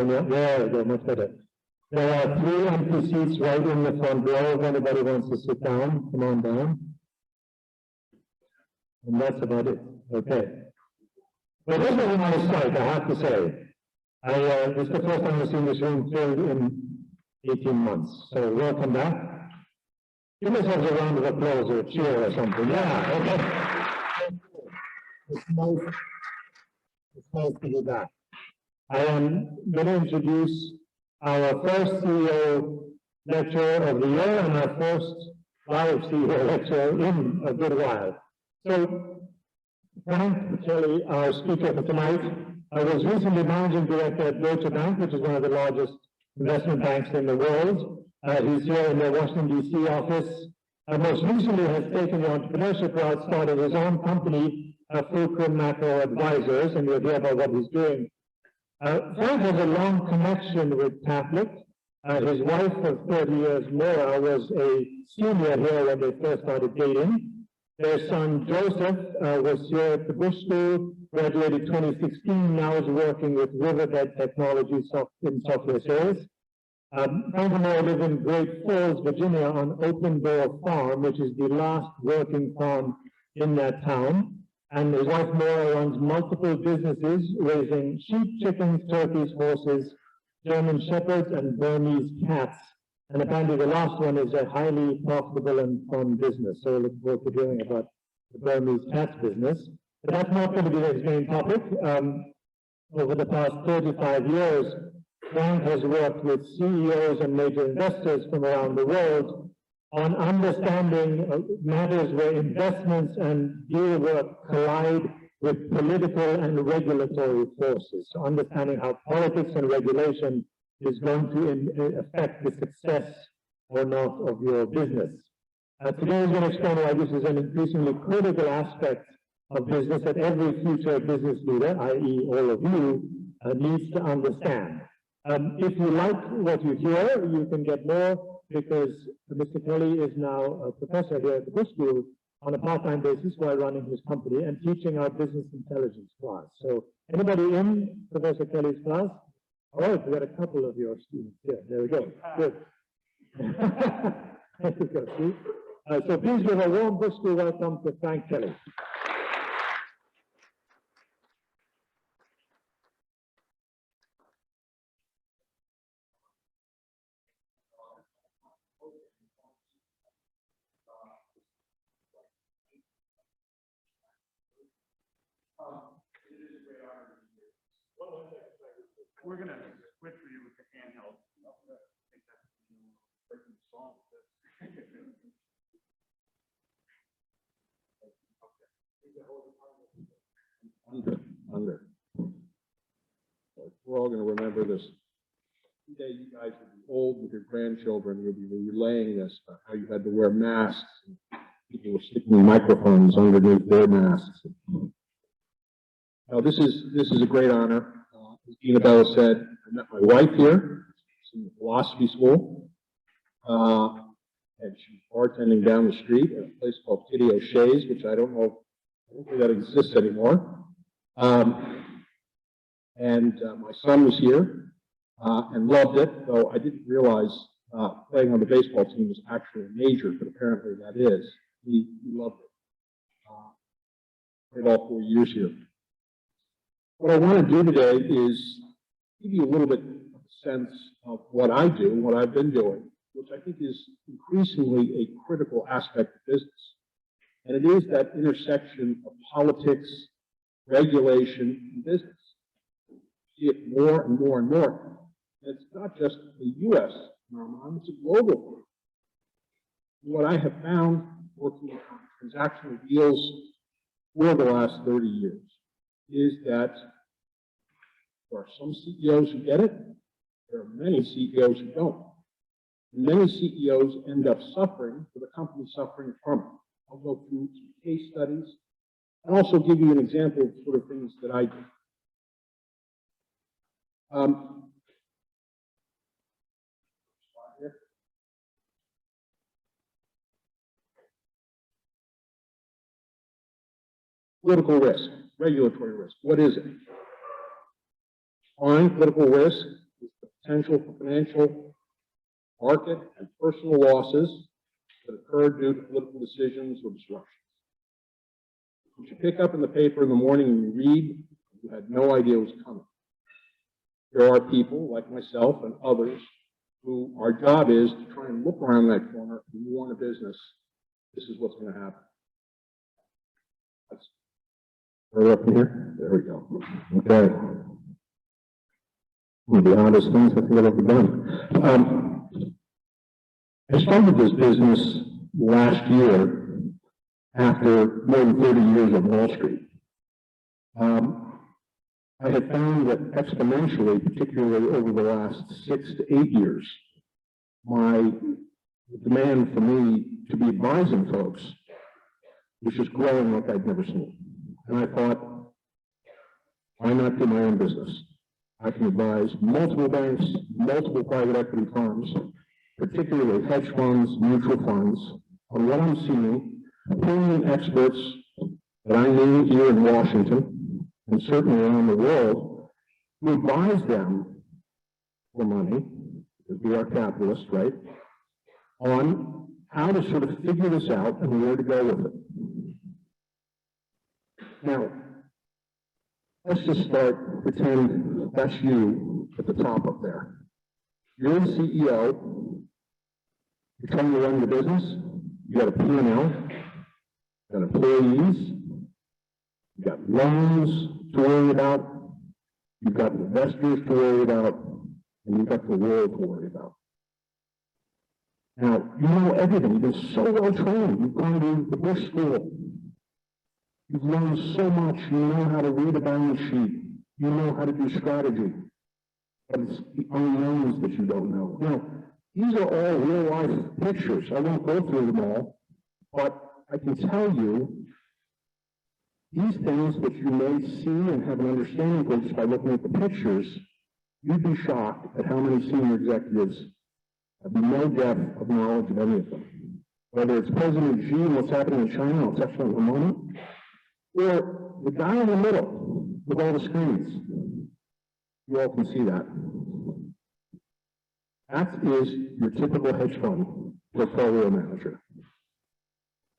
Yeah, they're much better. There are 3 empty seats right in the front row. If anybody wants to sit down, come on down. And that's about it. Okay. But this is a nice sight, I have to say. This is the first time I've seen this room filled in 18 months. So welcome back. Give yourselves a round of applause or a cheer or something. Yeah, okay. It's nice to be back. I am going to introduce our first CEO lecture of the year and our first live CEO lecture in a good while. So, Frank Kelly, our speaker for tonight, was recently managing director at Deutsche Bank, which is one of the largest investment banks in the world. He's here in the Washington, D.C. office. Most recently has taken the entrepreneurship route, started his own company, Fulcrum Macro Advisors, and you'll hear about what he's doing. Frank has a long connection with Catholic. His wife of 30 years, Maura, was a senior here when they first started dating. Their son, Joseph, was here at the Busch School, graduated 2016, now is working with Riverbed Technology in software sales. Frank and Maura live in Great Falls, Virginia, on Open Door Farm, which is the last working farm in that town. And his wife, Maura, runs multiple businesses, raising sheep, chickens, turkeys, horses, German shepherds, and Burmese cats. And apparently the last one is a highly profitable and fun business. So I look forward to hearing about the Burmese cats business. But that's not going to be his main topic. Over the past 35 years, Frank has worked with CEOs and major investors from around the world on understanding matters where investments and deal work collide with political and regulatory forces. So understanding how politics and regulation is going to affect the success or not of your business. Today is going to explain why this is an increasingly critical aspect of business that every future business leader, i.e. all of you, needs to understand. If you like what you hear, you can get more because Mr. Kelly is now a professor here at the Busch School on a part-time basis while running his company and teaching our business intelligence class. So anybody in Professor Kelly's class? All right, we've got a couple of your students here. There we go. Good. There you go. See? So please give a warm Busch School welcome to Frank Kelly. We're going to switch for you with the handheld. I think that's breaking the song. Under. We're all going to remember this. Someday you guys will be old with your grandchildren. You'll be relaying this, how you had to wear masks. And people were sticking microphones underneath their masks. Now, this is a great honor. As Dean Bella said, I met my wife here in the philosophy school, and she's bartending down the street at a place called Kitty O'Shea's, which I don't think that exists anymore. My son was here and loved it, though I didn't realize playing on the baseball team was actually a major, but apparently that is. He loved it. Played all 4 years here. What I want to do today is give you a little bit of a sense of what I do, what I've been doing, which I think is increasingly a critical aspect of business. And it is that intersection of politics, regulation, and business. You see it more and more and more. And it's not just a U.S. phenomenon, it's a global phenomenon. What I have found working on transactional deals for the last 30 years is that there are some CEOs who get it, there are many CEOs who don't. And many CEOs end up suffering, or the company suffering from it. I'll go through some case studies and also give you an example of sort of things that I do. Political risk, regulatory risk. What is it? Fine, political risk potential for financial, market, and personal losses that occurred due to political decisions or disruptions. What you pick up in the paper in the morning and you read, you had no idea was coming. There are people like myself and others who our job is to try and look around that corner and warn a business, this is what's going to happen. That's right up in here. There we go. Okay. One of the oddest things I think I've ever done. I started this business last year after more than 30 years on Wall Street. I had found that exponentially, particularly over the last 6 to 8 years, my demand for me to be advising folks was just growing like I'd never seen. And I thought, why not do my own business? I can advise multiple banks, multiple private equity firms, particularly hedge funds, mutual funds, on what I'm seeing, opinion experts that I knew here in Washington, and certainly around the world, who advise them for money, because we are capitalists, right, on how to sort of figure this out and where to go with it. Now, let's just start, pretend that's you at the top up there. You're the CEO, you're trying to run your business, you got a P&L, you got employees, you got loans to worry about, you've got investors to worry about, and you've got the world to worry about. Now, you know everything. You've been so well trained. You've gone to the Busch school. You've learned so much. You know how to read a balance sheet. You know how to do strategy. But it's the unknowns that you don't know. Now, these are all real-life pictures. I won't go through them all, but I can tell you these things that you may see and have an understanding of just by looking at the pictures, you'd be shocked at how many senior executives have no depth of knowledge of any of them. Whether it's President Xi and what's happening in China, I'll touch on in a moment, or the guy in the middle with all the screens. You all can see that. That is your typical hedge fund portfolio manager.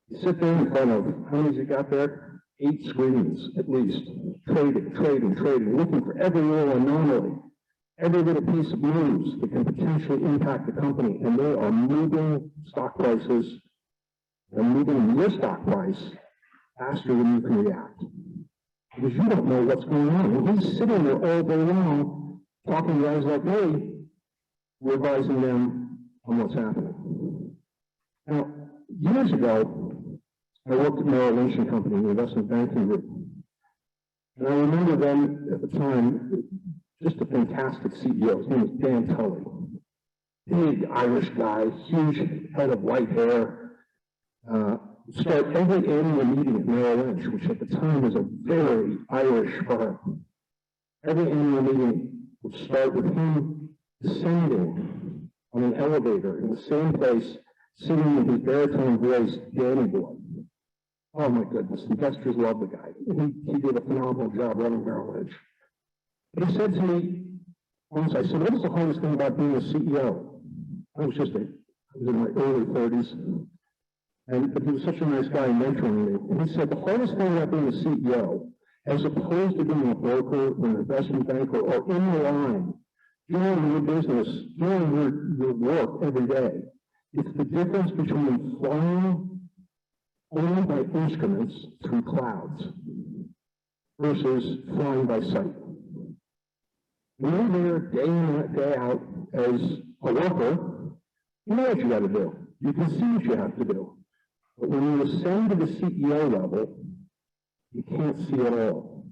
You sit there in front of, how many's you got there? 8 screens at least, trading, looking for every little anomaly, every little piece of news that can potentially impact the company, and they are moving stock prices, they're moving your stock price faster than you can react. Because you don't know what's going on. And he's sitting there all day long, talking to guys like me, we're advising them on what's happening. Now, years ago, I worked at Merrill Lynch and Company, the investment banking group. And I remember then, at the time, just a fantastic CEO. His name was Dan Tully. Big Irish guy, huge head of white hair. Start every annual meeting at Merrill Lynch, which at the time was a very Irish firm. Every annual meeting would start with him descending on an elevator in the same place, singing with his baritone voice, Danny Boy. Oh my goodness, investors love the guy. He did a phenomenal job running Merrill Lynch. But he said to me once, I said, what is the hardest thing about being a CEO? I was in my early 30s. But he was such a nice guy mentoring me. And he said, the hardest thing about being a CEO, as opposed to being a broker or an investment banker or in the line, doing your business, doing your work every day, it's the difference between flying only by instruments through clouds versus flying by sight. When you're there day in and day out as a worker, you know what you got to do. You can see what you have to do. But when you ascend to the CEO level, you can't see it all.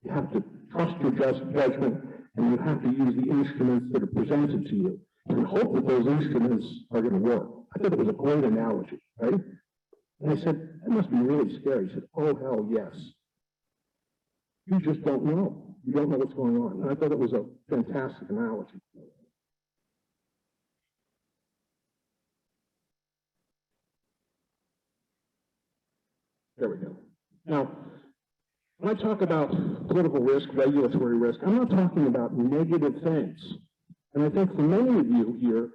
You have to trust your judgment, and you have to use the instruments that are presented to you and hope that those instruments are going to work. I thought it was a great analogy, right? And I said, that must be really scary. He said, oh, hell, yes. You just don't know. You don't know what's going on. And I thought it was a fantastic analogy. There we go. Now, when I talk about political risk, regulatory risk, I'm not talking about negative things. And I think for many of you here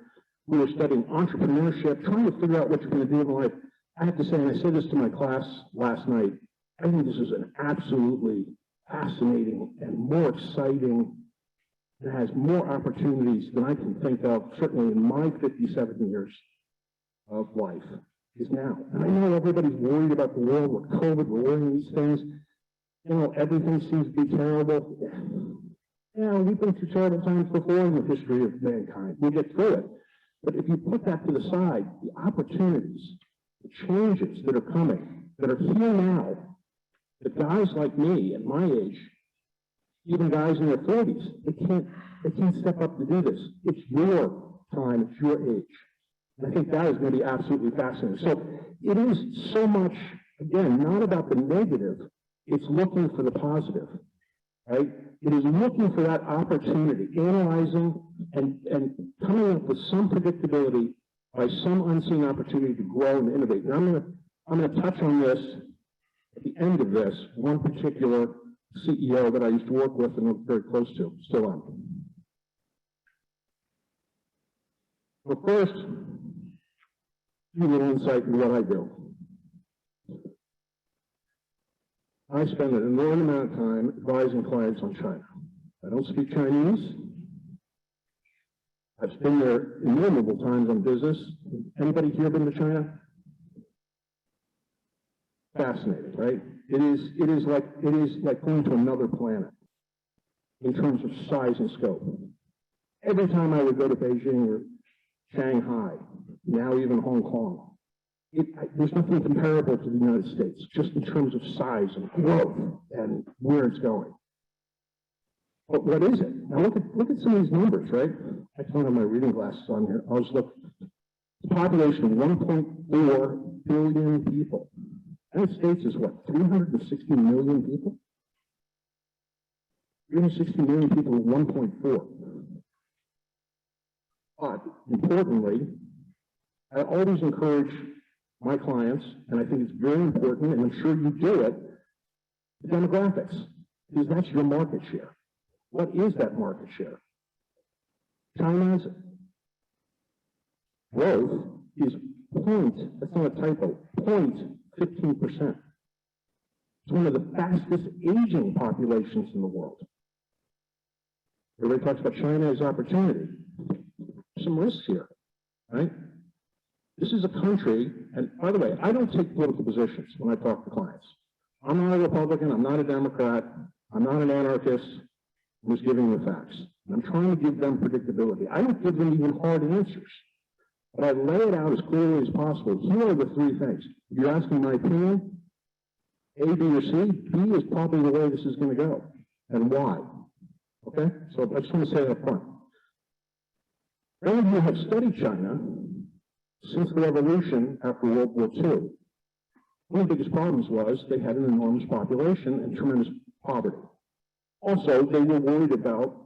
who are studying entrepreneurship, trying to figure out what you're going to do in life, I have to say, and I said this to my class last night, I think this is an absolutely fascinating and more exciting, it has more opportunities than I can think of, certainly in my 57 years of life, is now. And I know everybody's worried about the world with COVID, we're worrying these things. You know, everything seems to be terrible. Yeah, we've been through terrible times before in the history of mankind. We'll get through it. But if you put that to the side, the opportunities, the changes that are coming, that are here now, that guys like me at my age, even guys in their 40s, they can't step up to do this. It's your time, it's your age. And I think that is going to be absolutely fascinating. So it is so much, again, not about the negative, it's looking for the positive, right? It is looking for that opportunity, analyzing and coming up with some predictability by some unseen opportunity to grow and innovate. And I'm going to touch on this at the end of this, one particular CEO that I used to work with and look very close to, still on. But first, give you a little insight into what I do. I spend an enormous amount of time advising clients on China. I don't speak Chinese. I've been there innumerable times on business. Anybody here been to China? Fascinating, right? It is like going to another planet in terms of size and scope. Every time I would go to Beijing or Shanghai, now even Hong Kong, there's nothing comparable to the United States, just in terms of size and growth and where it's going. But what is it? Now look at some of these numbers, right? I don't have my reading glasses on here. I'll just look. The population of 1.4 billion people. The United States is what, 360 million people? 360 million people at 1.4. But importantly, I always encourage my clients, and I think it's very important, and I'm sure you do it, the demographics, because that's your market share. What is that market share? China's growth is that's not a typo, 0.15%. It's one of the fastest aging populations in the world. Everybody talks about China as opportunity. Some risks here, right? This is a country, and by the way, I don't take political positions when I talk to clients. I'm not a Republican, I'm not a Democrat, I'm not an anarchist, I'm just giving them the facts. I'm trying to give them predictability. I don't give them even hard answers, but I lay it out as clearly as possible. Here are the three things. If you're asking my opinion, A, B, or C, B is probably the way this is going to go, and why. Okay? So I just want to say that up front. Many of you have studied China since the revolution after World War II. One of the biggest problems was they had an enormous population and tremendous poverty. Also, they were worried about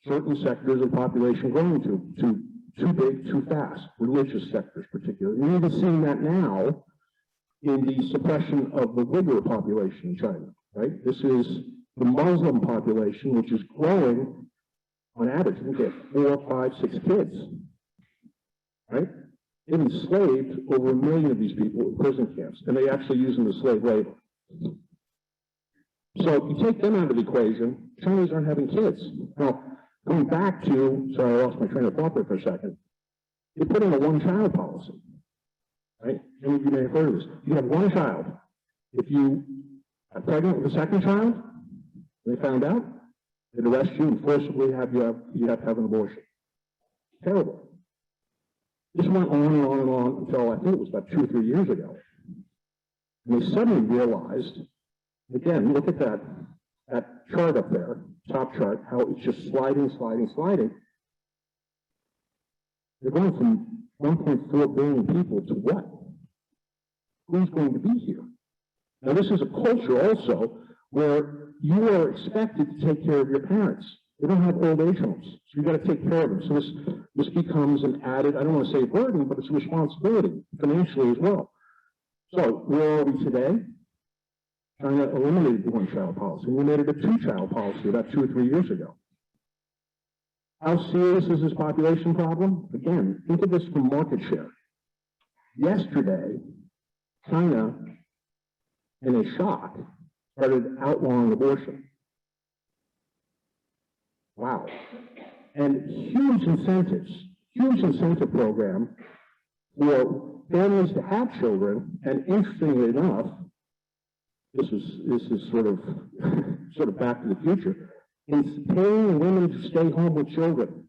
certain sectors of the population growing too big, too fast, religious sectors particularly. We're even seeing that now in the suppression of the Uyghur population in China, right? This is the Muslim population, which is growing on average. We get 4, 5, 6 kids, right? They've enslaved over 1 million of these people in prison camps, and they actually use them as slave labor. So you take them out of the equation, Chinese aren't having kids. Now, going back to, sorry, I lost my train of thought there for a second. They put in a one-child policy, right? Many of you may have heard of this. You have one child. If you are pregnant with a second child, they found out, they'd arrest you and forcibly you have to have an abortion. Terrible. This went on and on and on until I think it was about 2 or 3 years ago. And they suddenly realized, again, look at that chart up there, top chart, how it's just sliding, sliding, sliding. They're going from 1.4 billion people to what? Who's going to be here? Now, this is a culture also where you are expected to take care of your parents. They don't have old age homes, so you've got to take care of them. So this becomes an added, I don't want to say burden, but it's a responsibility financially as well. So where are we today? China eliminated the one-child policy. We made it a two-child policy about 2 or 3 years ago. How serious is this population problem? Again, think of this from market share. Yesterday, China, in a shock, started outlawing abortion. Wow. And huge incentive program for families to have children, and interestingly enough, this is sort of back to the future, is paying women to stay home with children.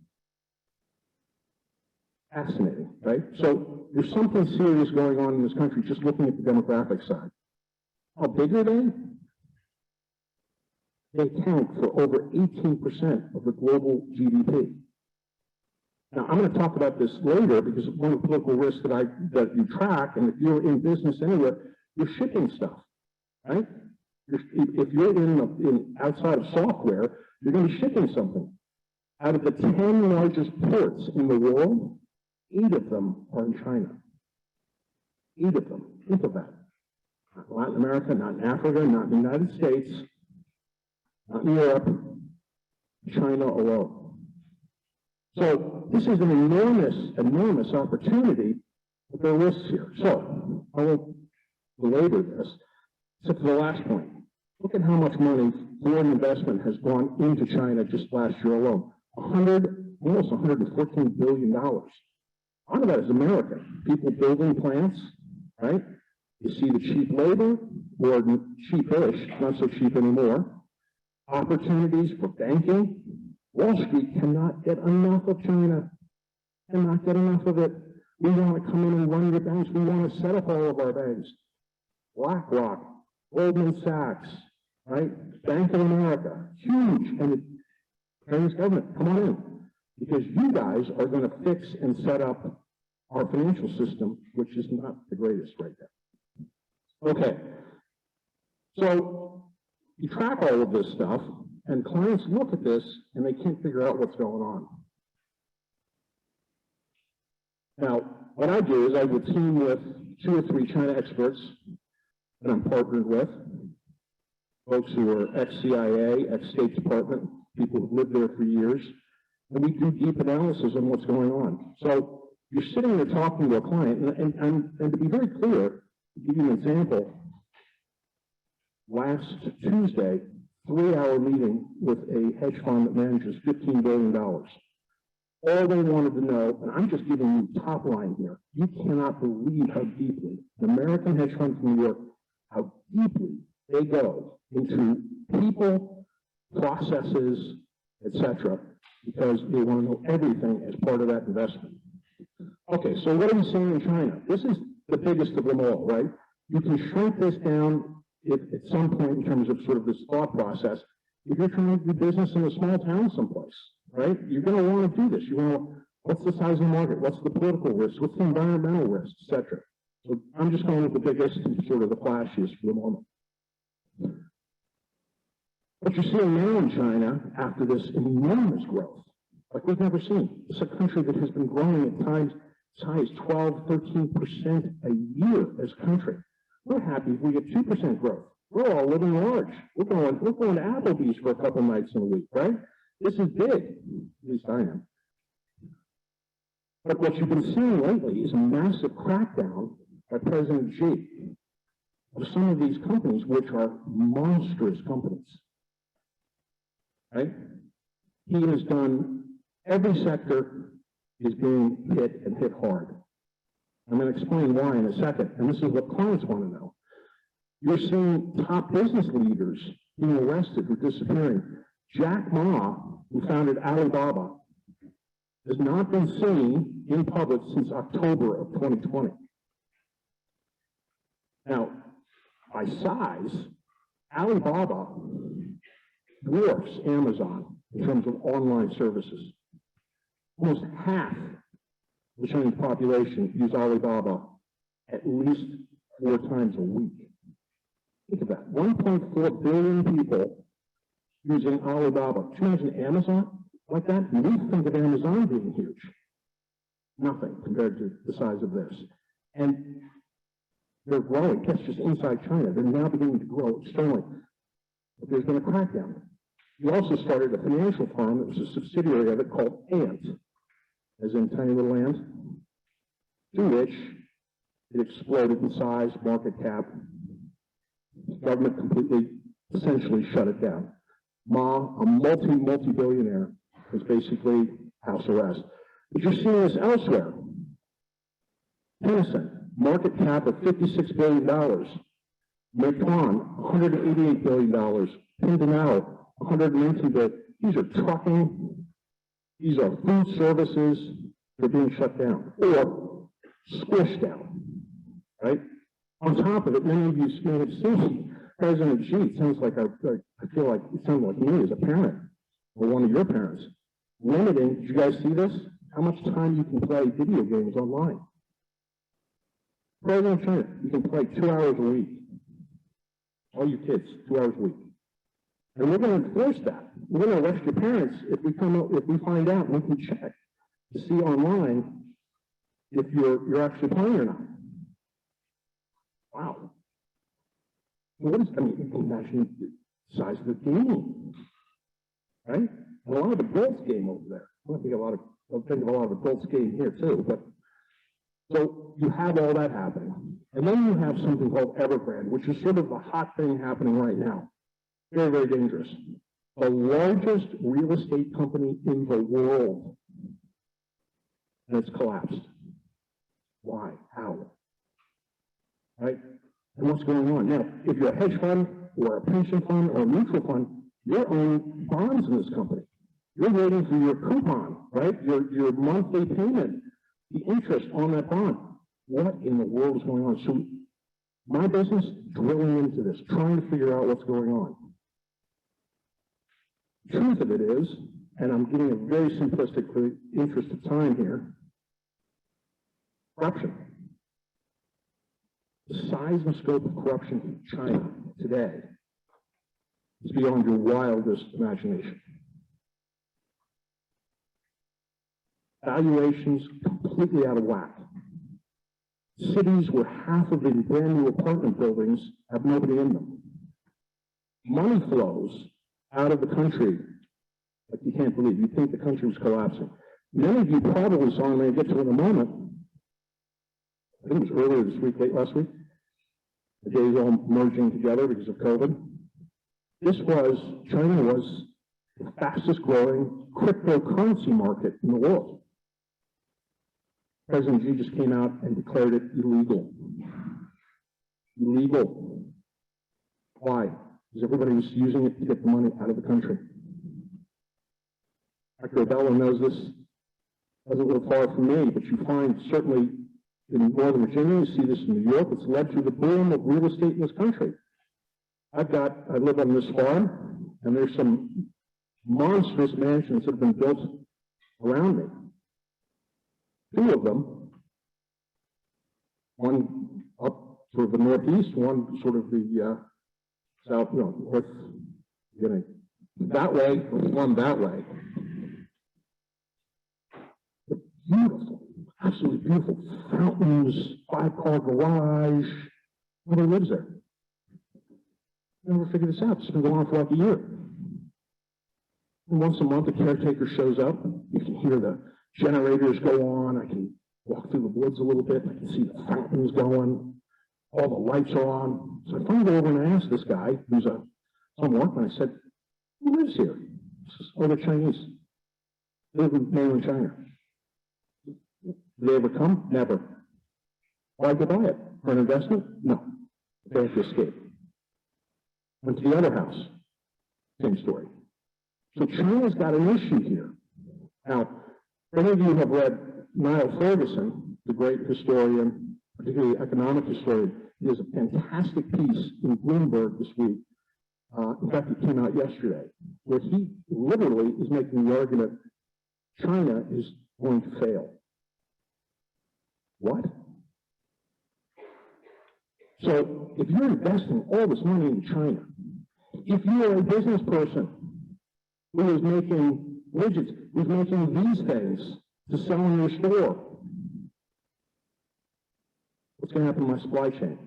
Fascinating, right? So there's something serious going on in this country just looking at the demographic side. How big are they? They account for over 18% of the global GDP. Now, I'm going to talk about this later because one of the political risks that you track, and if you're in business anywhere, you're shipping stuff, right? If you're in outside of software, you're going to be shipping something. Out of the 10 largest ports in the world, 8 of them are in China. 8 of them. Think of that. Not in Latin America, not in Africa, not in the United States, not in Europe, China alone. So this is an enormous opportunity, but there are risks here. So I won't belabor this, except for the last point. Look at how much money foreign investment has gone into China just last year alone. Almost $114 billion. A lot of that is American. People building plants, right? You see the cheap labor, or cheapish, not so cheap anymore. Opportunities for banking. Wall Street cannot get enough of China. Cannot get enough of it. We want to come in and run your banks. We want to set up all of our banks. BlackRock, Goldman Sachs, right? Bank of America, huge. And the Chinese government, come on in. Because you guys are going to fix and set up our financial system, which is not the greatest right now. Okay. So you track all of this stuff, and clients look at this, and they can't figure out what's going on. Now, what I do is I will team with 2 or 3 China experts that I'm partnered with, folks who are ex-CIA, ex-State Department, people who've lived there for years, and we do deep analysis on what's going on. So you're sitting there talking to a client, and to be very clear, to give you an example, last Tuesday, 3-hour meeting with a hedge fund that manages $15 billion. All they wanted to know, and I'm just giving you top line here, you cannot believe how deeply, an American hedge fund from New York, how deeply they go into people, processes, etc., because they want to know everything as part of that investment. Okay, so what are we seeing in China? This is the biggest of them all, right? You can shrink this down at some point in terms of sort of this thought process. If you're trying to do business in a small town someplace, right? You're going to want to do this. You want to, what's the size of the market? What's the political risk? What's the environmental risk, etc. So I'm just going with the biggest and sort of the flashiest for the moment. What you're seeing now in China, after this enormous growth, like we've never seen. It's a country that has been growing at times as high as 12, 13% a year as a country. We're happy if we get 2% growth. We're all living large. We're going to Applebee's for a couple nights in a week, right? This is big. At least I am. But what you've been seeing lately is a massive crackdown by President Xi of some of these companies, which are monstrous companies. Right? He has done, every sector is being hit and hit hard. I'm going to explain why in a second, and this is what clients want to know. You're seeing top business leaders being arrested or disappearing. Jack Ma, who founded Alibaba, has not been seen in public since October of 2020. Now, by size, Alibaba dwarfs Amazon in terms of online services. Almost half the Chinese population use Alibaba at least 4 times a week. Think of that, 1.4 billion people using Alibaba. Can you imagine Amazon like that? And we think of Amazon being huge. Nothing compared to the size of this. And they're growing. That's just inside China. They're now beginning to grow externally. But there's been a crackdown. He also started a financial firm that was a subsidiary of it called Ant, as in tiny little ant, to which it exploded in size, market cap. The government completely, essentially shut it down. Ma, a multi-billionaire, was basically house arrest. But you're seeing this elsewhere. Tencent, market cap of $56 billion. Meituan, $188 billion. Pinduoduo, $119 billion. These are trucking. These are food services. They're being shut down or squished down, right? On top of it, many of you may have seen President Xi. It sounds like I feel like it sounds like me as a parent or one of your parents. Limiting, did you guys see this? How much time you can play video games online. President of China, you can play 2 hours a week. All you kids, 2 hours a week. And we're going to enforce that. We're going to arrest your parents if we find out, and we can check to see online if you're actually playing or not. Wow. What is, I mean, you can imagine the size of the game, right? And a lot of adults game over there. I think of a lot of adults game here too, but so you have all that happening. And then you have something called Evergrande, which is sort of the hot thing happening right now. Very, very dangerous. The largest real estate company in the world. And it's collapsed. Why? How? Right? And what's going on? Now, if you're a hedge fund or a pension fund or a mutual fund, you're owning bonds in this company. You're waiting for your coupon, right? Your monthly payment, the interest on that bond. What in the world is going on? So my business, drilling into this, trying to figure out what's going on. The truth of it is, and I'm giving a very simplistic for the interest of time here, corruption. The size and scope of corruption in China today is beyond your wildest imagination. Valuations completely out of whack. Cities where half of the brand new apartment buildings have nobody in them. Money flows out of the country like you can't believe. You think the country was collapsing. Many of you probably saw, and I'll get to it in a moment, I think it was earlier this week, late last week, the days all merging together because of COVID. China was the fastest growing cryptocurrency market in the world. President Xi just came out and declared it illegal. Illegal. Why? Because everybody was using it to get the money out of the country. Dr. Abello knows this. Doesn't live far from me, but you find certainly in Northern Virginia, you see this in New York, it's led to the boom of real estate in this country. I live on this farm, and there's some monstrous mansions that have been built around me. 2 of them, one up sort of the northeast, one sort of the south, north, that way, one that way. But beautiful, absolutely beautiful. Fountains, 5-car garage. Nobody lives there. Never figured this out. It's been going on for like a year. And once a month, a caretaker shows up. You can hear the generators go on. I can walk through the woods a little bit. I can see the fountains going. All the lights are on. So I finally go over and I asked this guy, who's some workman, I said, who lives here? He says, oh, they're Chinese. They live in mainland China. Did they ever come? Never. Why'd they buy it? For an investment? No. They have to escape. Went to the other house. Same story. So China's got an issue here. Now, many of you have read Niall Ferguson, the great historian, particularly economic historian. He has a fantastic piece in Bloomberg this week. In fact, it came out yesterday, where he literally is making the argument China is going to fail. What? So if you're investing all this money in China, if you are a business person who is making widgets, who's making these things to sell in your store, what's going to happen to my supply chain?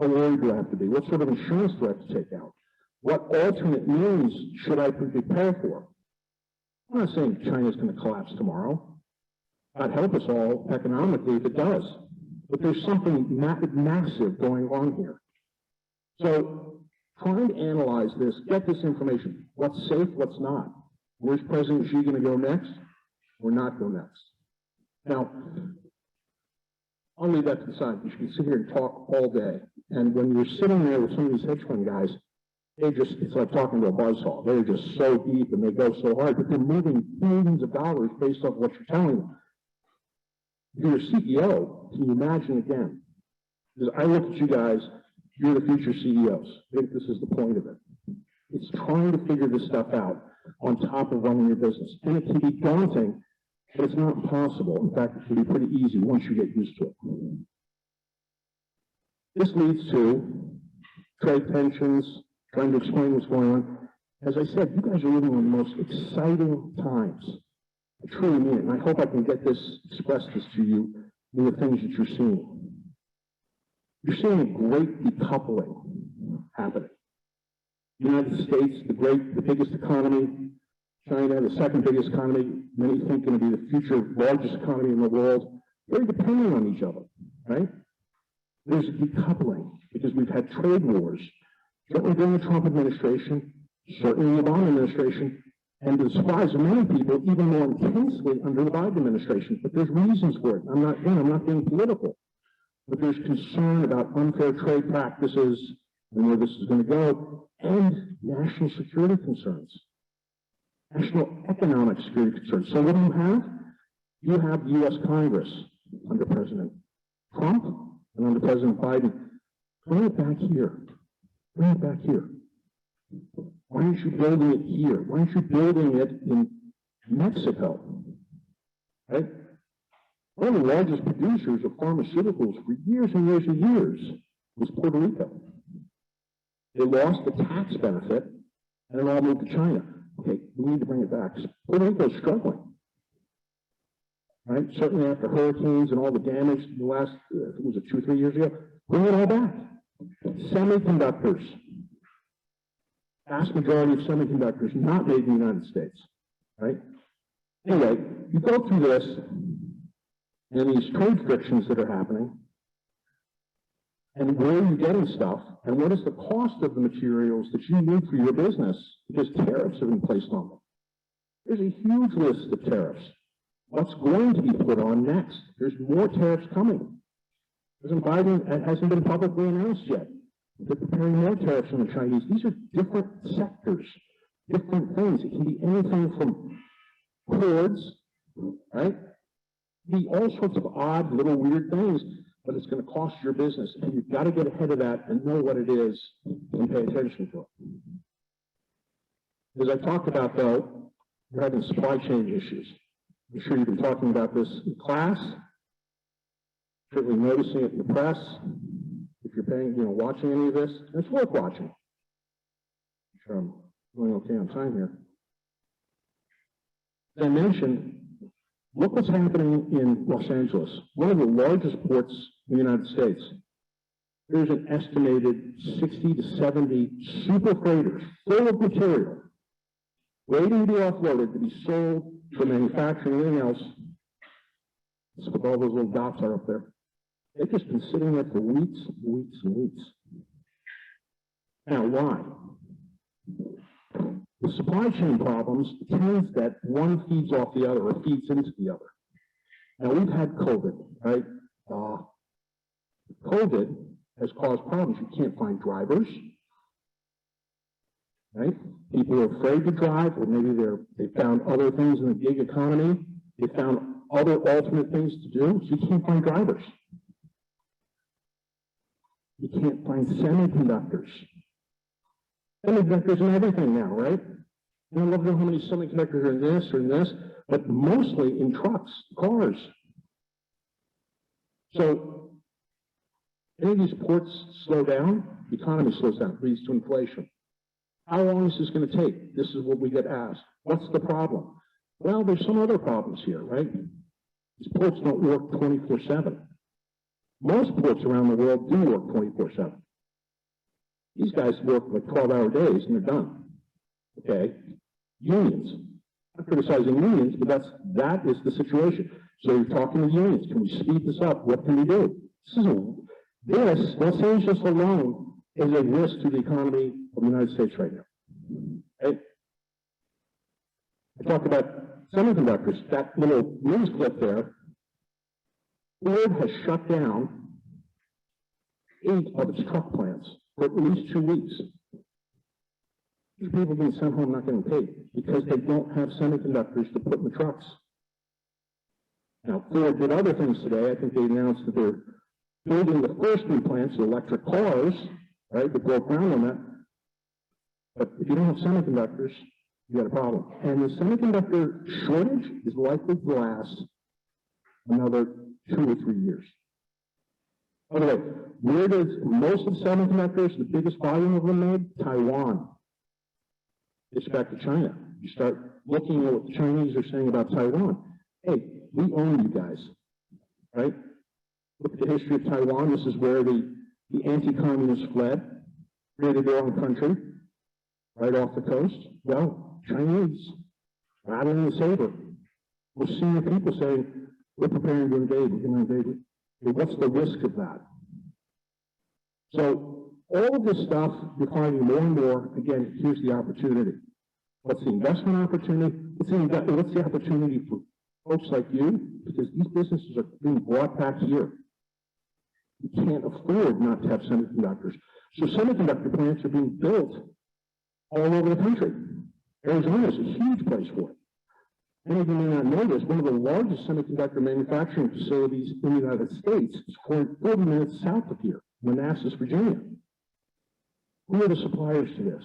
How worried do I have to be? What sort of insurance do I have to take out? What alternate means should I prepare for? I'm not saying China's going to collapse tomorrow. God help us all economically if it does. But there's something massive going on here. So trying to analyze this, get this information. What's safe, what's not. Where's President Xi going to go next or not go next? Now, I'll leave that to the side. You can sit here and talk all day. And when you're sitting there with some of these hedge fund guys, it's like talking to a buzzsaw. They're just so deep and they go so hard, but they're moving billions of dollars based off what you're telling them. If you're a CEO, can you imagine again? Because I look at you guys, you're the future CEOs. I think this is the point of it. It's trying to figure this stuff out on top of running your business. And it can be daunting, but it's not impossible. In fact, it can be pretty easy once you get used to it. This leads to trade tensions, trying to explain what's going on. As I said, you guys are living in the most exciting times. I truly mean it, and I hope I can express this to you in the things that you're seeing. You're seeing a great decoupling happening. The United States, the biggest economy, China, the second biggest economy, many think going to be the future largest economy in the world, very dependent on each other, right? There's a decoupling because we've had trade wars, certainly during the Trump administration, certainly the Obama administration, and to the surprise of many people, even more intensely under the Biden administration. But there's reasons for it. I'm not being political, but there's concern about unfair trade practices and where this is going to go, and national security concerns, national economic security concerns. So what do you have? You have the U.S. Congress under President Trump and under President Biden. Bring it back here. Bring it back here. Why aren't you building it here? Why aren't you building it in Mexico? Right? One of the largest producers of pharmaceuticals for years and years and years was Puerto Rico. They lost the tax benefit and it all moved to China. Okay, we need to bring it back. Puerto Rico's struggling. Right? Certainly after hurricanes and all the damage in the last, was it 2 or 3 years ago? Bring it all back. Semiconductors. Vast majority of semiconductors not made in the United States, right? Anyway, you go through this and these trade frictions that are happening, and where are you getting stuff, and what is the cost of the materials that you need for your business because tariffs have been placed on them. There's a huge list of tariffs. What's going to be put on next? There's more tariffs coming. President Biden hasn't been publicly announced yet. They're preparing more tariffs on the Chinese. These are different sectors, different things. It can be anything from cords, right? Be all sorts of odd, little weird things, but it's going to cost your business. And you've got to get ahead of that and know what it is and pay attention to it. As I talked about, though, we're having supply chain issues. I'm sure you've been talking about this in class, certainly noticing it in the press. If you're paying, watching any of this, it's worth watching. I'm sure I'm doing okay on time here. As I mentioned, look what's happening in Los Angeles, one of the largest ports in the United States. There's an estimated 60 to 70 super freighters full of material waiting to be offloaded to be sold for manufacturing and everything else. That's what all those little dots are up there. They've just been sitting there for weeks, weeks, and weeks. Now, why? The supply chain problems tends that one feeds off the other or feeds into the other. Now, we've had COVID, right? COVID has caused problems. You can't find drivers, right? People are afraid to drive, or maybe they found other things in the gig economy. They found other alternate things to do, so you can't find drivers. You can't find semiconductors. Semiconductors in everything now, right? And I love to know how many semiconductors are in this or in this, but mostly in trucks, cars. So, any of these ports slow down, the economy slows down, leads to inflation. How long is this going to take? This is what we get asked. What's the problem? Well, there's some other problems here, right? These ports don't work 24/7. Most ports around the world do work 24/7. These guys work like 12-hour days and they're done. Okay? Unions. I'm not criticizing unions, but that is the situation. So you're talking to unions. Can we speed this up? What can we do? Los Angeles alone is a risk to the economy of the United States right now. Okay? I talked about semiconductors. That little news clip there, Ford has shut down 8 of its truck plants for at least 2 weeks. These people being sent home not getting paid because they don't have semiconductors to put in the trucks. Now, Ford did other things today. I think they announced that they're building the first 3 plants, the electric cars, right, that broke ground on that. But if you don't have semiconductors, you got a problem. And the semiconductor shortage is likely to last another 2 or 3 years. By the way, where does most of the semiconductors, the biggest volume of them made? Taiwan. It's back to China. You start looking at what the Chinese are saying about Taiwan. Hey, we own you guys, right? Look at the history of Taiwan. This is where the anti-communists fled, created their own country, right off the coast. Well, Chinese, rattling the saber. We're seeing people saying, we're preparing to invade, we're going to invade. Well, what's the risk of that? So all of this stuff, you're finding more and more. Again, here's the opportunity. What's the investment opportunity? What's the opportunity for folks like you? Because these businesses are being brought back here. You can't afford not to have semiconductors. So semiconductor plants are being built all over the country. Arizona is a huge place for it. Many of you may not know this, one of the largest semiconductor manufacturing facilities in the United States is 40 minutes south of here, Manassas, Virginia. Who are the suppliers to this?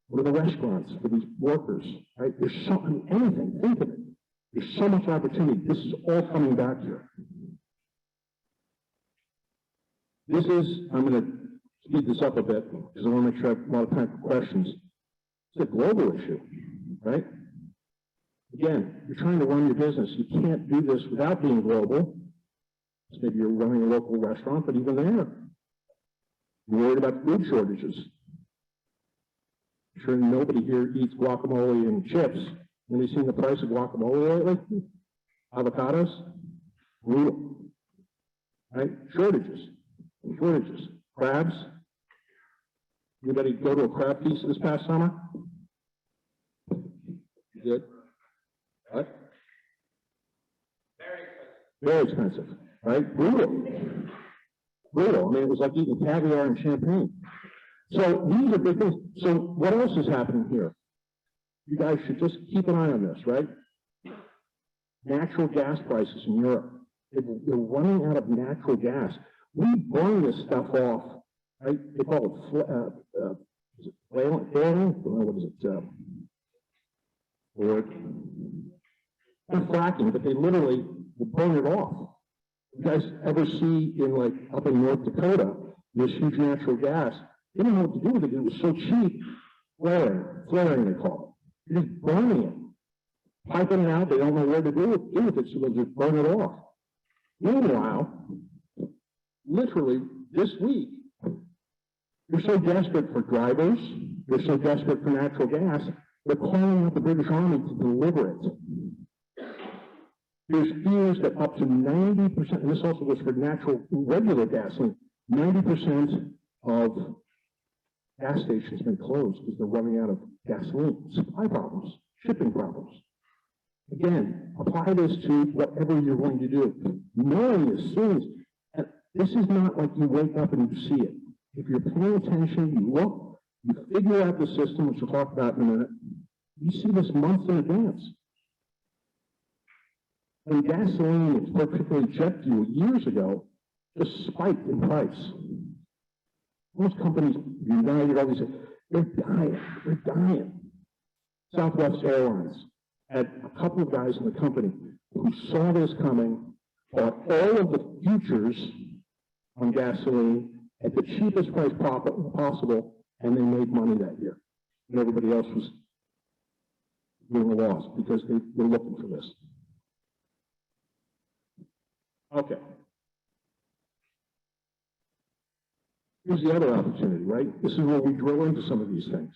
What are the restaurants for these workers? Right? There's anything, think of it. There's so much opportunity. This is all coming back here. I'm going to speed this up a bit because I want to make sure I have a lot of time for questions. It's a global issue, right? Again, you're trying to run your business. You can't do this without being global. Maybe you're running a local restaurant, but even there, you're worried about food shortages. I'm sure nobody here eats guacamole and chips. Have you seen the price of guacamole lately? Avocados? Brutal. Right? Shortages. Crabs? Anybody go to a crab feast this past summer? You did? What? Very expensive, right? Brutal. I mean, it was like eating caviar and champagne. So these are big things. So what else is happening here? You guys should just keep an eye on this, right? Natural gas prices in Europe. They're running out of natural gas. We burn this stuff off, right? They call it flaring? What is it? Not fracking, but they literally will burn it off. You guys ever see up in North Dakota, this huge natural gas? They didn't know what to do with it. It was so cheap. Flaring they call it. They're just burning it. Piping it out, they don't know where to do with it, so they'll just burn it off. Meanwhile, literally this week, they're so desperate for drivers, they're so desperate for natural gas, they're calling up the British Army to deliver it. There's fears that up to 90%, and this also goes for regular gasoline, 90% of gas stations have been closed because they're running out of gasoline. Supply problems, shipping problems. Again, apply this to whatever you're going to do. Knowing as soon as, this is not like you wake up and you see it. If you're paying attention, you look, you figure out the system, which we'll talk about in a minute, you see this months in advance. When gasoline, particularly jet fuel, years ago, just spiked in price. Most companies, United, all these, they're dying. Southwest Airlines had a couple of guys in the company who saw this coming, bought all of the futures on gasoline at the cheapest price possible, and they made money that year. And everybody else was doing a loss because they were looking for this. Okay. Here's the other opportunity, right? This is where we drill into some of these things.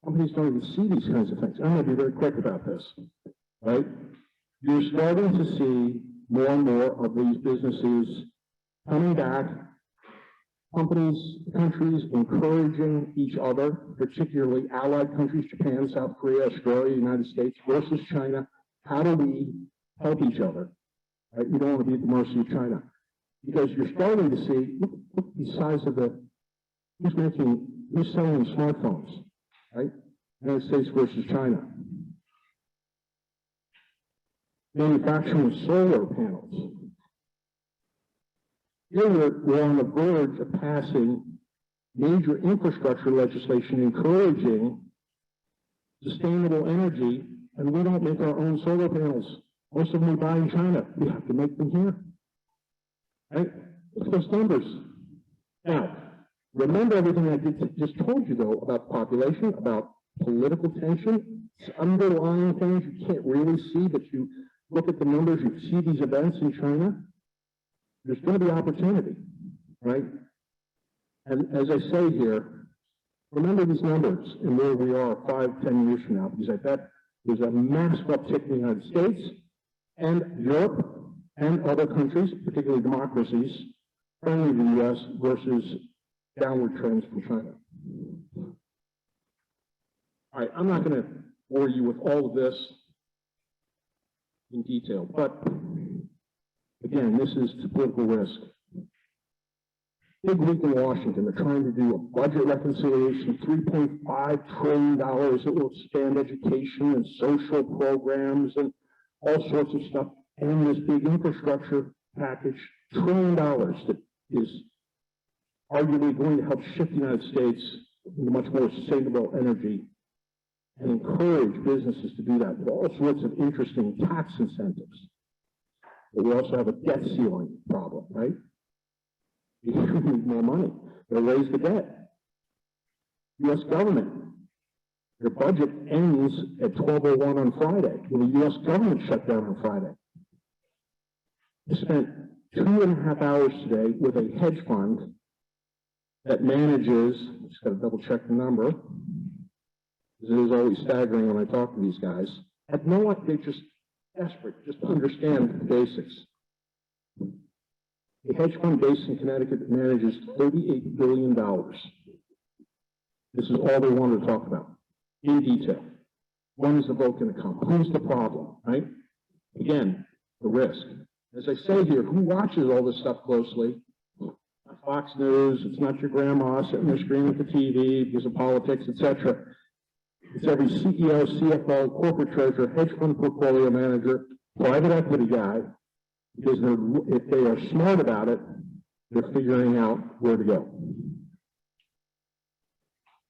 Companies don't even see these kinds of things. I'm going to be very quick about this, right? You're starting to see more and more of these businesses coming back, countries encouraging each other, particularly allied countries, Japan, South Korea, Australia, United States versus China. How do we help each other? Right? You don't want to be at the mercy of China. Because you're starting to see, look the size of who's selling smartphones, right? United States versus China. Manufacturing solar panels. Here we're on the verge of passing major infrastructure legislation encouraging sustainable energy, and we don't make our own solar panels. Most of them we buy in China. We have to make them here. Right? Look at those numbers. Now, remember everything I just told you, though, about population, about political tension, it's underlying things you can't really see, but you look at the numbers, you see these events in China, there's going to be opportunity, right? And as I say here, remember these numbers and where we are 5, 10 years from now, because I bet there's a massive uptick in the United States and Europe and other countries, particularly democracies, friendly to the U.S. versus downward trends from China. All right, I'm not going to bore you with all of this in detail, but again, this is political risk. Big week in Washington. They're trying to do a budget reconciliation, $3.5 trillion that will expand education and social programs and all sorts of stuff. And this big infrastructure package, $1 trillion that is arguably going to help shift the United States into much more sustainable energy and encourage businesses to do that with all sorts of interesting tax incentives. But we also have a debt ceiling problem, right? You need more money. They'll raise the debt. U.S. government, their budget ends at 12:01 on Friday. Will the U.S. government shut down on Friday? I spent 2.5 hours today with a hedge fund that manages, just got to double check the number, because it is always staggering when I talk to these guys. Had no idea, they're just desperate, just to understand the basics. A hedge fund based in Connecticut that manages $38 billion. This is all they wanted to talk about in detail. When is the vote going to come? Who's the problem, right? Again, the risk. As I say here, who watches all this stuff closely? Not Fox News, it's not your grandma sitting there screaming at the TV because of politics, etc. It's every CEO, CFO, corporate treasurer, hedge fund portfolio manager, private equity guy, because if they are smart about it, they're figuring out where to go.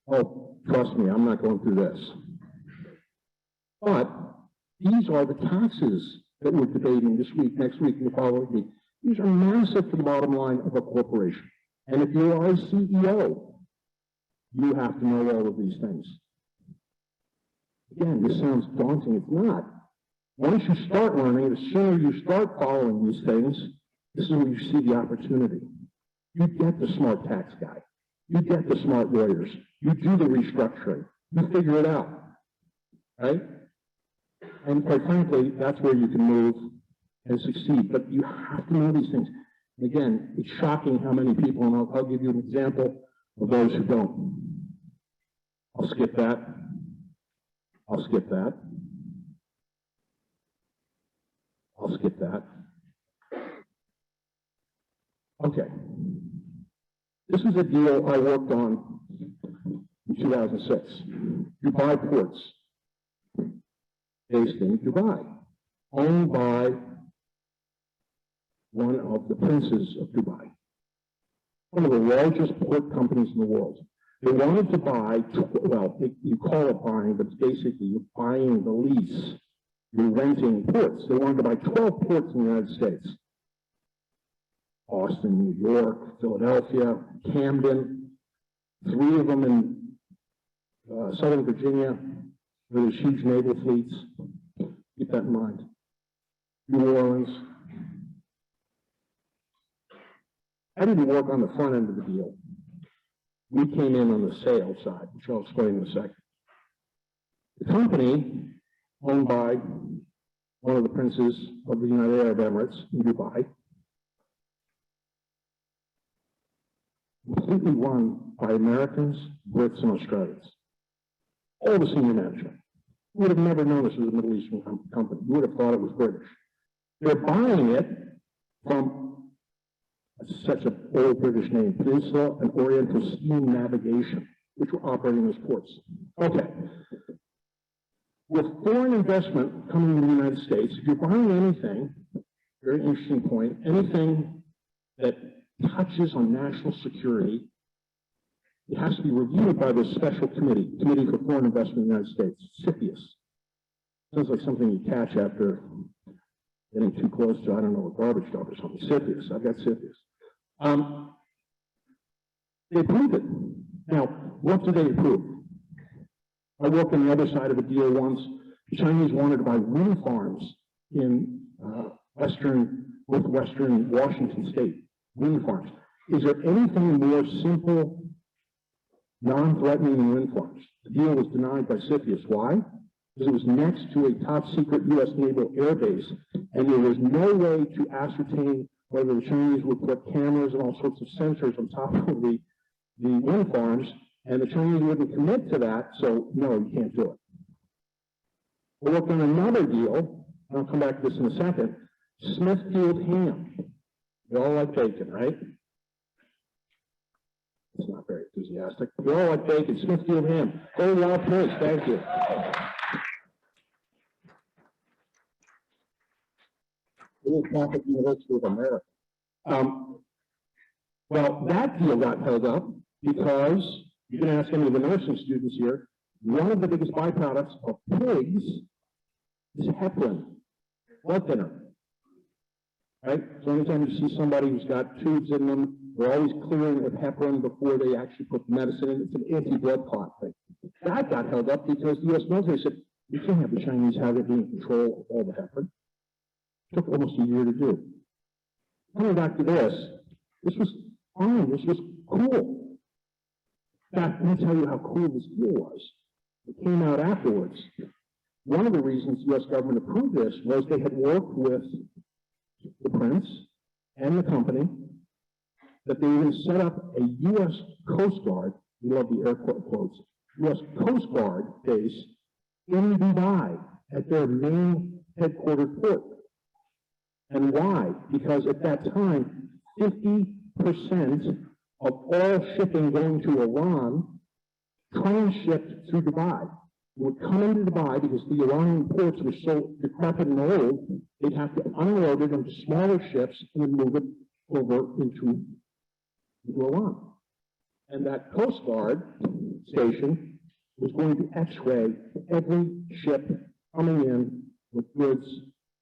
Oh, trust me, I'm not going through this. But these are the taxes that we're debating this week, next week, and the following week. These are massive to the bottom line of a corporation. And if you are a CEO, you have to know all of these things. Again, this sounds daunting. It's not. Once you start learning, the sooner you start following these things, this is where you see the opportunity. You get the smart tax guy. You get the smart lawyers. You do the restructuring. You figure it out, right? And quite frankly, that's where you can move and succeed. But you have to know these things. And again, it's shocking how many people, and I'll give you an example of those who don't. I'll skip that. I'll skip that. I'll skip that. Okay. This is a deal I worked on in 2006. Dubai Ports, based in Dubai, owned by one of the princes of Dubai, one of the largest port companies in the world. They wanted to buy, well, you call it buying, but it's basically you're buying the lease. You're renting ports. They wanted to buy 12 ports in the United States. Boston, New York, Philadelphia, Camden, 3 of them in Southern Virginia, where there's huge naval fleets. Keep that in mind. New Orleans. I didn't work on the front end of the deal. We came in on the sales side, which I'll explain in a second. The company, owned by one of the princes of the United Arab Emirates in Dubai, completely run by Americans, Brits, and Australians. All the senior management. You would have never known this was a Middle Eastern company. You would have thought it was British. They're buying it from such an old British name, Peninsula and Oriental Steam Navigation, which were operating as ports. Okay. With foreign investment coming to the United States, if you're buying anything, very interesting point, anything that touches on national security, it has to be reviewed by this special committee, Committee for Foreign Investment in the United States, CFIUS. Sounds like something you catch after getting too close to, I don't know, a garbage dump or something. CFIUS, I've got CFIUS. They approve it. Now, what do they approve? I worked on the other side of a deal once. The Chinese wanted to buy wind farms in northwestern Washington state. Wind farms. Is there anything more simple, non-threatening than wind farms? The deal was denied by CFIUS. Why? Because it was next to a top-secret U.S. naval air base, and there was no way to ascertain whether the Chinese would put cameras and all sorts of sensors on top of the wind farms, and the Chinese wouldn't commit to that, so no, you can't do it. We worked on another deal, and I'll come back to this in a second, Smithfield ham. We all like bacon, right? It's not very enthusiastic. We all like bacon, Smithfield ham. Very well placed, thank you. It is Catholic University of America. Well, that deal got held up because, you can ask any of the nursing students here, one of the biggest byproducts of pigs is heparin, blood thinner. Right? So anytime you see somebody who's got tubes in them, they're always clearing with heparin before they actually put the medicine in. It's an anti-blood clot thing. That got held up because the U.S. military said, you can't have the Chinese have it in control of all the heparin. It took almost a year to do. Coming back to this was fine. This was cool. In fact, let me tell you how cool this deal was. It came out afterwards. One of the reasons the U.S. government approved this was they had worked with the prince and the company, that they even set up a U.S. Coast Guard, we love the air quotes, U.S. Coast Guard base in Dubai at their main headquartered port. And why? Because at that time, 50% of all shipping going to Iran transshipped through Dubai. It would come into Dubai because the Iranian ports were so decrepit and old, they'd have to unload it into smaller ships and then move it over into Iran. And that Coast Guard station was going to X-ray every ship coming in with goods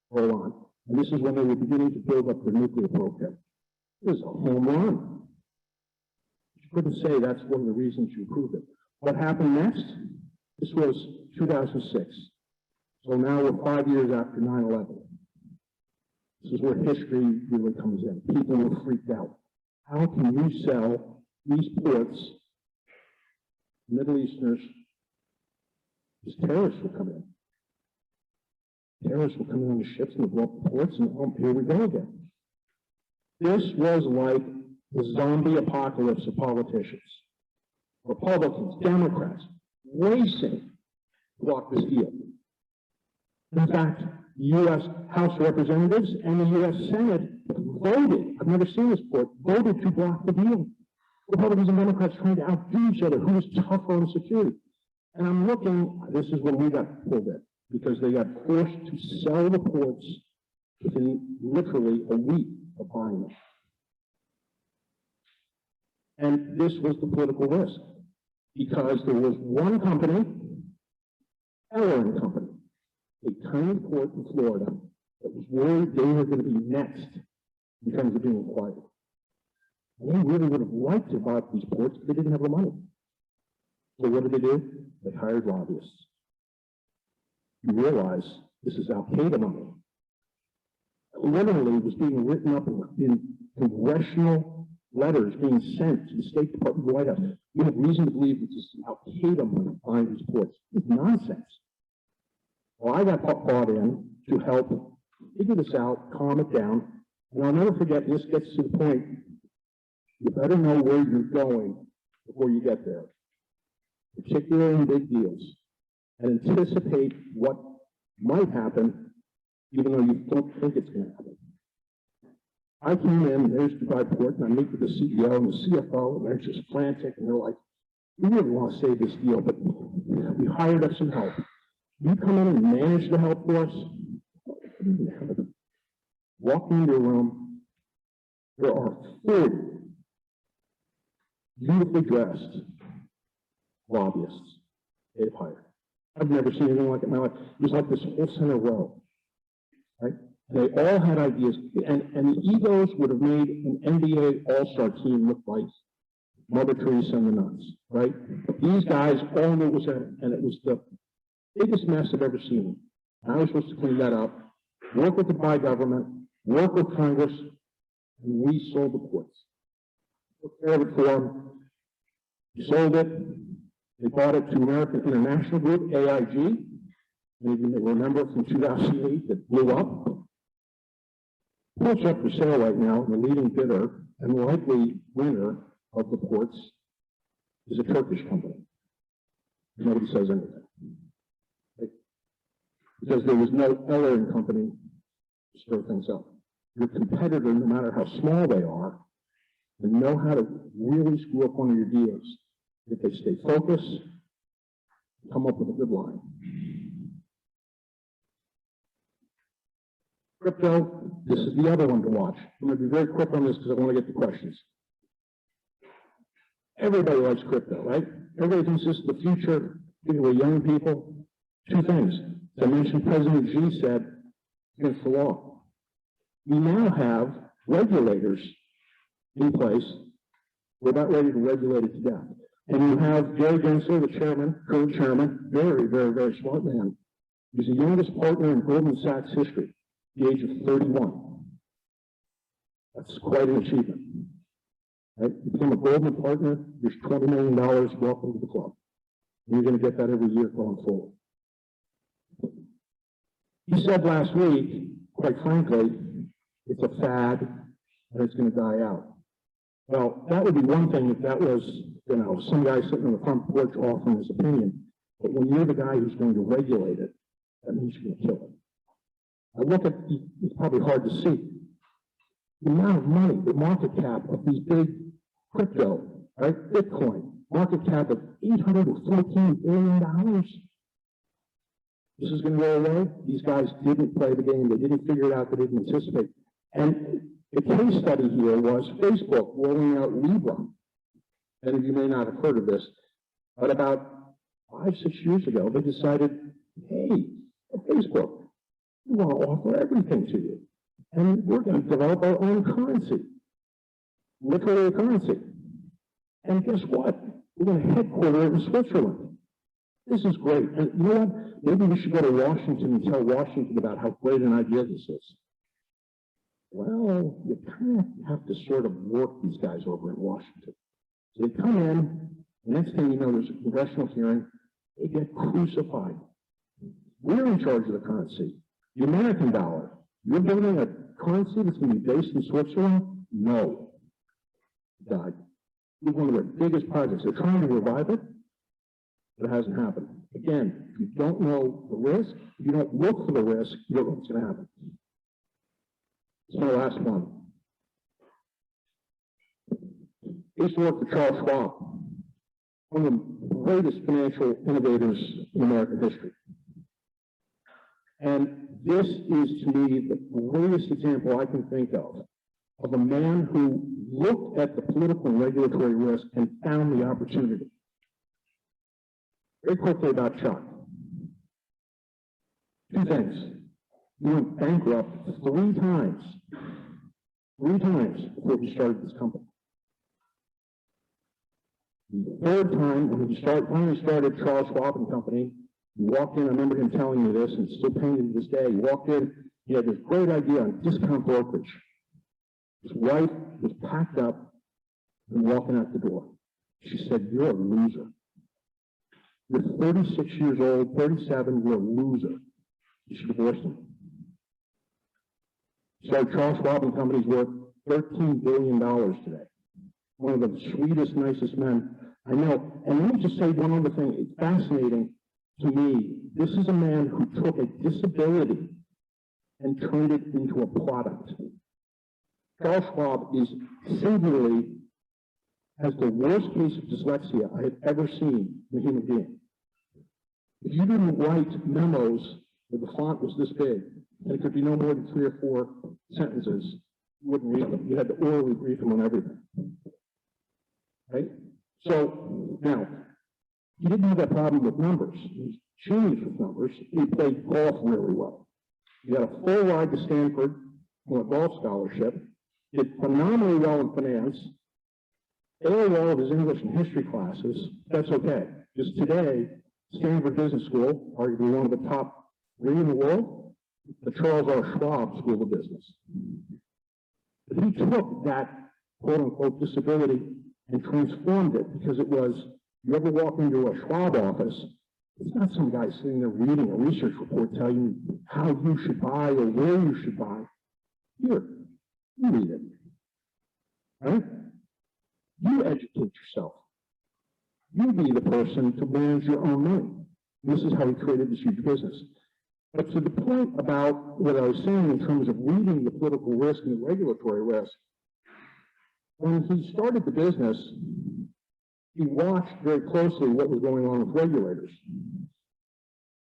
for Iran. And this is when they were beginning to build up their nuclear program. It was a home run. You couldn't say that's one of the reasons you approved it. What happened next? This was 2006. So now we're 5 years after 9/11. This is where history really comes in. People were freaked out. How can you sell these ports, Middle Easterners, because terrorists will come in. Terrorists will come in on the ships and blow up the ports, and oh, here we go again. This was like the zombie apocalypse of politicians. Republicans, Democrats, racing to block this deal. In fact, the U.S. House of Representatives and the U.S. Senate voted, I've never seen this before, voted to block the deal. Republicans and Democrats trying to outdo each other, who was tougher on security. And I'm looking, this is when we got pulled in, because they got forced to sell the ports within literally a week of buying them. And this was the political risk, because there was one company, Eller & Company, a tiny port in Florida, that was worried they were going to be next in terms of being acquired. And they really would have liked to buy these ports, but they didn't have the money. So what did they do? They hired lobbyists. You realize this is Al-Qaeda money. Literally, it was being written up in congressional letters being sent to the State Department, the White House. We have reason to believe that this is Al-Qaeda money behind these reports. It's nonsense. Well, I got bought in to help figure this out, calm it down, and I'll never forget, this gets to the point, you better know where you're going before you get there, particularly in big deals, and anticipate what might happen, even though you don't think it's going to happen. I came in, there's the report, and I meet with the CEO and the CFO, and they're just frantic, and they're like, we really want to save this deal, but we hired up some help. You come in and manage the help for us? Walk into your room, there are 40 beautifully dressed lobbyists they've hired. I've never seen anything like it in my life. It was like this whole center row, right? They all had ideas, and the egos would have made an NBA all-star team look like Mother Teresa and the nuns, right? These guys all knew it was in, and it was the biggest mess I've ever seen. And I was supposed to clean that up, work with the Dubai government, work with Congress, and we sold the courts. Took care of it for them. We sold it. They bought it to American International Group, AIG. Maybe you may remember from 2008 that blew up. Ports up for sale right now, the leading bidder and likely winner of the ports is a Turkish company. Nobody says anything. Right? Because there was no Eller company to stir things up. Your competitor, no matter how small they are, and know how to really screw up one of your deals. If they stay focused, come up with a good line. Crypto, this is the other one to watch. I'm going to be very quick on this because I want to get to questions. Everybody likes crypto, right? Everybody thinks this is the future, particularly young people. Two things. As I mentioned, President Xi said, against the law. We now have regulators in place. We're about ready to regulate it to death. And you have Jerry Gensler, the chairman, current chairman, very, very, very smart man. He's the youngest partner in Goldman Sachs history, the age of 31. That's quite an achievement. Right? You become a Goldman partner, there's $20 million, welcome to the club. And you're going to get that every year going forward. He said last week, quite frankly, it's a fad and it's going to die out. Well, that would be one thing if that was, you know, some guy sitting on the front porch offering his opinion. But when you're the guy who's going to regulate it, that means you're going to kill it. I look at, it's probably hard to see, the amount of money, the market cap of these big crypto, right? Bitcoin, market cap of $814 billion. This is going to go away. These guys didn't play the game. They didn't figure it out. They didn't anticipate. And the case study here was Facebook rolling out Libra. Many of you may not have heard of this, but about 5, 6 years ago, they decided, hey, Facebook, we want to offer everything to you. And we're going to develop our own currency, literally a currency. And guess what? We're going to headquarter it in Switzerland. This is great. And you know what? Maybe we should go to Washington and tell Washington about how great an idea this is. Well, you kind of have to sort of work these guys over in Washington. So they come in, the next thing you know, there's a congressional hearing, they get crucified. We're in charge of the currency. The American dollar. You're building a currency that's going to be based in Switzerland? No. Died. It's one of their biggest projects. They're trying to revive it, but it hasn't happened. Again, if you don't know the risk, if you don't look for the risk, you don't know what's going to happen. It's my last one. I used to work for Charles Schwab, one of the greatest financial innovators in American history. And this is, to me, the greatest example I can think of a man who looked at the political and regulatory risk and found the opportunity. Very quickly about Chuck. 2 things. He went bankrupt 3 times. 3 times before he started this company. The 3rd time, when he finally started Charles Schwab and Company, he walked in, I remember him telling me this, and it's still painted to this day. He walked in, he had this great idea on discount brokerage. His wife was packed up, and walking out the door. She said, "You're a loser. You're 36 years old, 37, you're a loser." She divorced him. So Charles Schwab and Company's worth $13 billion today. One of the sweetest, nicest men I know. And let me just say one other thing. It's fascinating to me. This is a man who took a disability and turned it into a product. Charles Schwab is singularly has the worst case of dyslexia I have ever seen in a human being. If you didn't write memos where the font was this big, and it could be no more than 3 or 4 sentences, you wouldn't read them. You had to orally brief him on everything. Right? So, now, he didn't have that problem with numbers. He changed with numbers. He played golf really well. He got a full ride to Stanford on a golf scholarship, did phenomenally well in finance, failed all of his English and history classes. That's okay. Because today, Stanford Business School, arguably one of the top 3 in the world, the Charles R. Schwab School of Business. But he took that quote-unquote disability and transformed it, because it was, you ever walk into a Schwab office, it's not some guy sitting there reading a research report telling you how you should buy or where you should buy. Here, you read it. Right? You educate yourself. You be the person to manage your own money. This is how he created this huge business. But to the point about what I was saying in terms of reading the political risk and the regulatory risk, when he started the business, he watched very closely what was going on with regulators.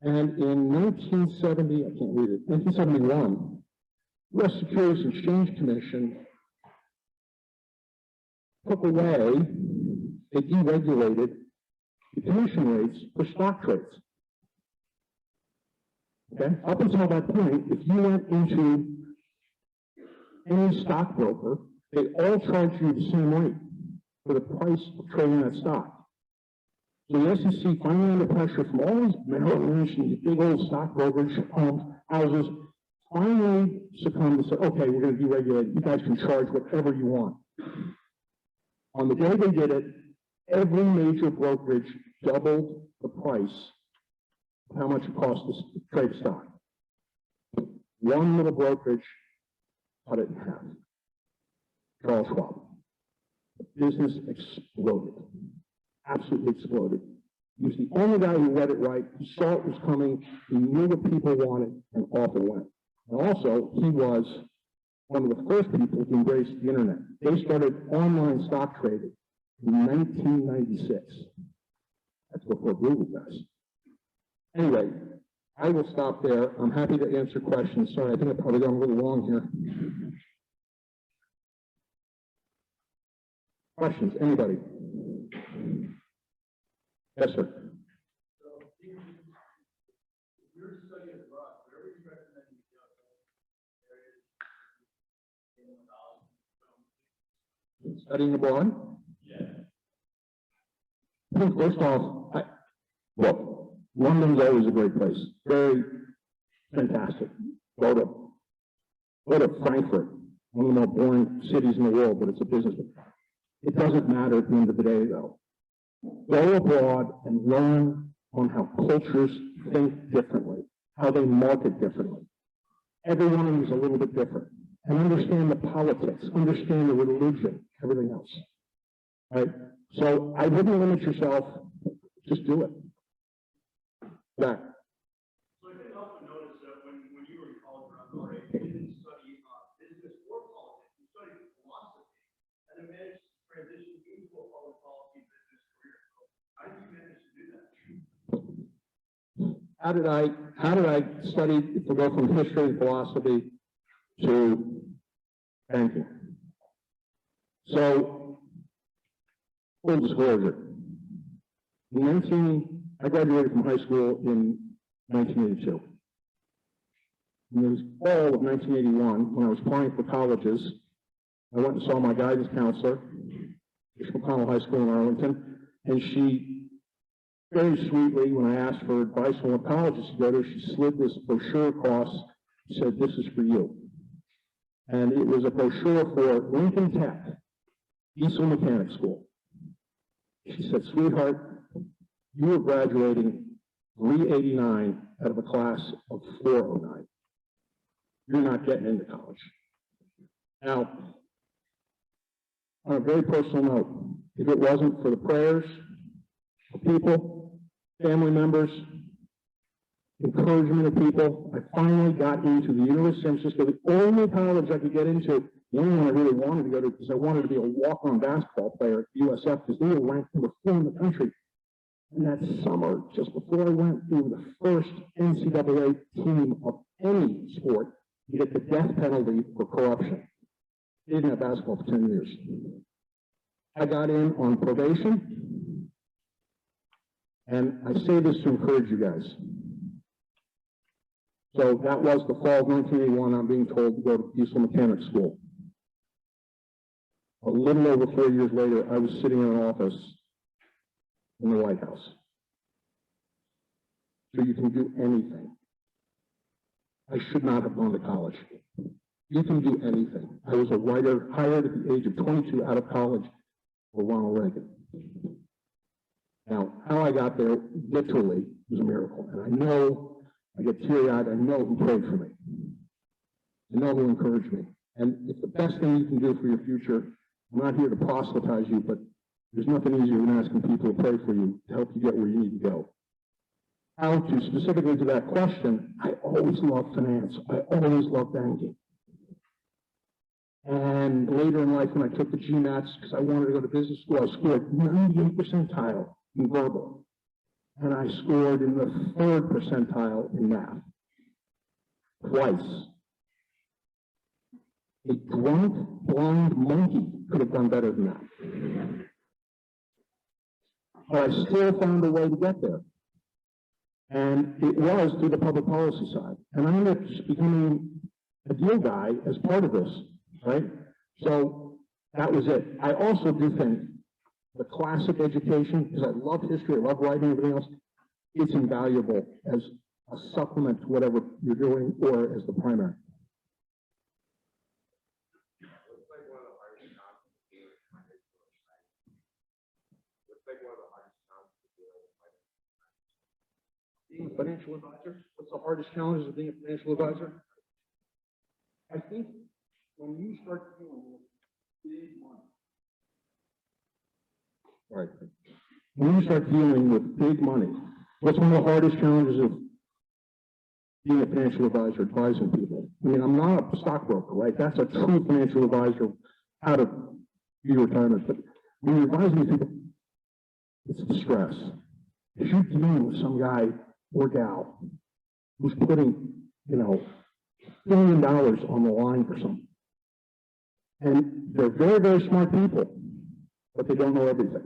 And in 1970, I can't read it, 1971, the U.S. Securities and Exchange Commission took away, they deregulated the commission rates for stock trades. Okay? Up until that point, if you went into any stockbroker, they all charge you the same rate for the price of trading that stock. So the SEC, finally under pressure from all these Merrill Lynch and these big old stock brokerage houses, finally succumbed and said, okay, we're going to deregulate it. You guys can charge whatever you want. On the day they did it, every major brokerage doubled the price of how much it cost to trade stock. One little brokerage cut it in half. Charles Schwab. The business exploded. Absolutely exploded. He was the only guy who read it right. He saw it was coming. He knew what people wanted, and off it went. And also, he was one of the first people to embrace the internet. They started online stock trading in 1996. That's before Google does. Anyway, I will stop there. I'm happy to answer questions. Sorry, I think I've probably gone a little long here. Questions, anybody? Yes, sir. Studying abroad? Yeah. Well, first off, look, London's always a great place. Very fantastic. Go to Frankfurt, one of the more boring cities in the world, but it's a business. It doesn't matter at the end of the day, though. Go abroad and learn on how cultures think differently, how they market differently. Every one of them is a little bit different. And understand the politics, understand the religion, everything else. Right? So I wouldn't limit yourself, just do it. Back. So I did also notice that when you were in college around our age, you didn't study business or politics, you studied philosophy, and then managed to transition into a public policy business career. So how did you manage to do that? How did I study to go from history and philosophy to banking? So, full disclosure, I graduated from high school in 1982. In the fall of 1981, when I was applying for colleges, I went and saw my guidance counselor, Busch High School in Arlington, and she very sweetly, when I asked for advice on what colleges to go to, she slid this brochure across, said, "This is for you." And it was a brochure for Lincoln Tech. Diesel Mechanic School. She said, sweetheart, you are graduating 389 out of a class of 409. You're not getting into college. Now, on a very personal note, if it wasn't for the prayers of people, family members, encouragement of people, I finally got into the University of San Francisco, the only college I could get into, the only one I really wanted to go to, because I wanted to be a walk-on basketball player at USF, because they were ranked number 4 in the country. And that summer, just before I went, we were the first NCAA team of any sport to get the death penalty for corruption. They didn't have basketball for 10 years. I got in on probation, and I say this to encourage you guys. So that was the fall of 1981. I'm being told to go to Diesel Mechanic School. A little over 4 years later, I was sitting in an office in the White House. So you can do anything. I should not have gone to college. You can do anything. I was a writer hired at the age of 22 out of college for Ronald Reagan. Now, how I got there literally was a miracle. And I know, I get teary-eyed, I know who prayed for me. I know who encouraged me. And it's the best thing you can do for your future. I'm not here to proselytize you, but there's nothing easier than asking people to pray for you to help you get where you need to go. How to, specifically to that question, I always loved finance. I always loved banking. And later in life, when I took the GMATs, because I wanted to go to business school, I scored 98th percentile in verbal. And I scored in the 3rd percentile in math. Twice. A drunk, blind monkey could have done better than that. But I still found a way to get there. And it was through the public policy side. And I ended up just becoming a deal guy as part of this, right? So that was it. I also do think the classic education, because I love history, I love writing, everything else, it's invaluable as a supplement to whatever you're doing or as the primary. Being a financial advisor, what's the hardest challenges of being a financial advisor? I think when you start dealing with big money. Right. When you start dealing with big money, what's one of the hardest challenges of being a financial advisor, advising people? I mean, I'm not a stockbroker, right? That's a true financial advisor out of your retirement. But when you're advising people, it's the stress. If you're dealing with some guy or gal who's putting, $1 billion on the line for something, and they're very, very smart people, but they don't know everything.